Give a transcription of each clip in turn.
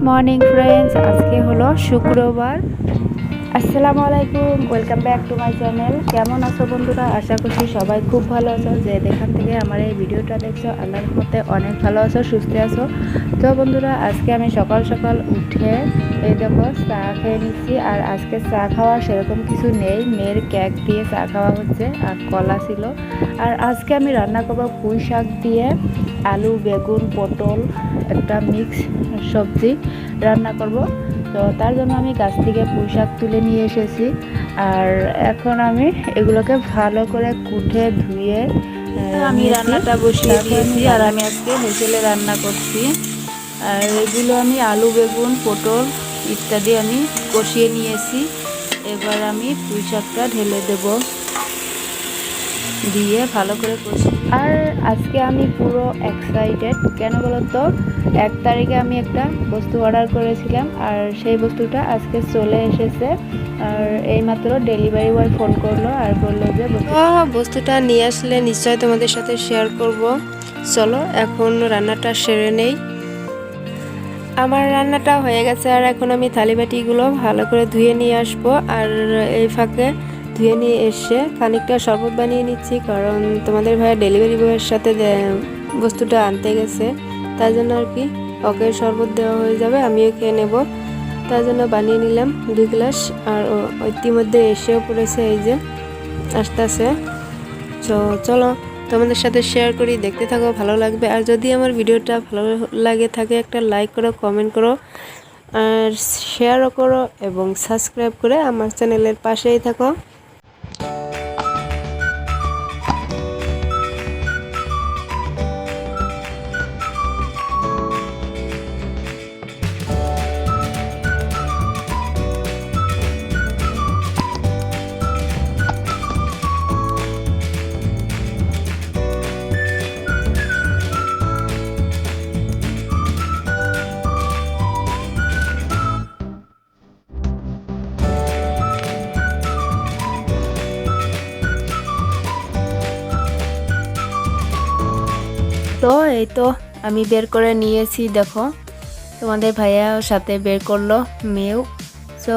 Morning friends, আজকে হলো শুক্রবার। আসসালামু আলাইকুম, welcome back to my channel. কেমন আছো বন্ধুরা? আশা করছি সবাই খুব ভালো আছো। যে যেখান থেকে আমার এই ভিডিওটা দেখছো, আল্লাহর রহমতে অনেক ভালো আছো, সুস্থ আছো। তো বন্ধুরা, আজকে আমি সকাল সকাল উঠে এই দেখো চা খেয়ে নিচ্ছি। আর আজকে চা খাওয়া সেরকম কিছু নেই, মেয়ের কেক দিয়ে চা খাওয়া হচ্ছে আর কলা ছিল। আর আজকে আমি রান্না করবো পুঁই শাক দিয়ে আলু, বেগুন, পটল একটা মিক্স সবজি রান্না করব। তো তার জন্য আমি গাছ থেকে পুঁই শাক তুলে নিয়ে এসেছি। আর এখন আমি এগুলোকে ভালো করে কুটে ধুয়ে আমি রান্নাটা বসিয়ে দিয়েছি। আর আমি আজকে হেসেলে রান্না করছি। আর এগুলো আমি আলু, বেগুন, পটল ইত্যাদি আমি কষিয়ে নিয়েছি। এবার আমি পুঁই শাকটা ঢেলে দেব, দিয়ে ভালো করে কষি। আর আজকে আমি পুরো এক্সাইটেড, কেন বলো তো? 1 তারিখে আমি একটা বস্তু অর্ডার করেছিলাম, আর সেই বস্তুটা আজকে চলে এসেছে। আর এইমাত্র ডেলিভারি বয় ফোন করলো আর বললো যে বস্তুটা নিয়ে আসলে নিশ্চয় তোমাদের সাথে শেয়ার করব। চলো এখন রান্নাটা সেরে নেই। আমার রান্নাটা হয়ে গেছে, আর এখন আমি থালি বাটিগুলো ভালো করে ধুয়ে নিয়ে আসবো। আর এই ফাঁকে ধুয়ে নিয়ে এসে খানিকটা শরবত বানিয়ে নিচ্ছি, কারণ তোমাদের ভাইয়া ডেলিভারি বয়ের সাথে বস্তুটা আনতে গেছে, তাই জন্য আর কি ওকে শরবত দেওয়া হয়ে যাবে, আমিও খেয়ে নেব। তার জন্য বানিয়ে নিলাম 2 গ্লাস। আর ইতিমধ্যে এসেও পড়েছে, এই যে আসতেছে। তো চলো তোমাদের সাথে শেয়ার করি, দেখতে থাকো, ভালো লাগবে। আর যদি আমার ভিডিওটা ভালো লাগে থাকে, একটা লাইক করো, কমেন্ট করো, আর শেয়ারও করো, এবং সাবস্ক্রাইব করে আমার চ্যানেলের পাশেই থাকো। তো এই তো আমি বের করে নিয়েছি, দেখো তোমাদের ভাইয়ার সাথে বের করলো মেয়েও। সো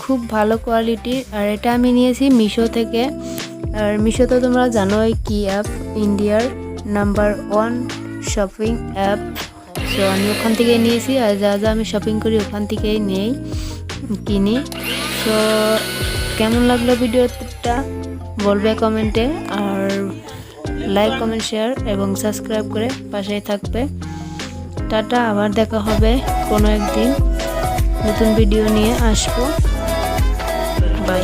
খুব ভালো কোয়ালিটির। আর এটা আমি নিয়েছি মিশো থেকে। আর মিশো তো তোমরা জানোই কি অ্যাপ, ইন্ডিয়ার নাম্বার 1 শপিং অ্যাপ। সো আমি ওখান থেকেই নিয়েছি, আর যা যা আমি শপিং করি ওখান থেকেই কিনি। সো কেমন লাগলো ভিডিওটা বলবে কমেন্টে, আর লাইক, কমেন্ট, শেয়ার এবং সাবস্ক্রাইব করে পাশেই থাকবে। টাটা, আবার দেখা হবে কোনো একদিন, নতুন ভিডিও নিয়ে আসবো। বাই।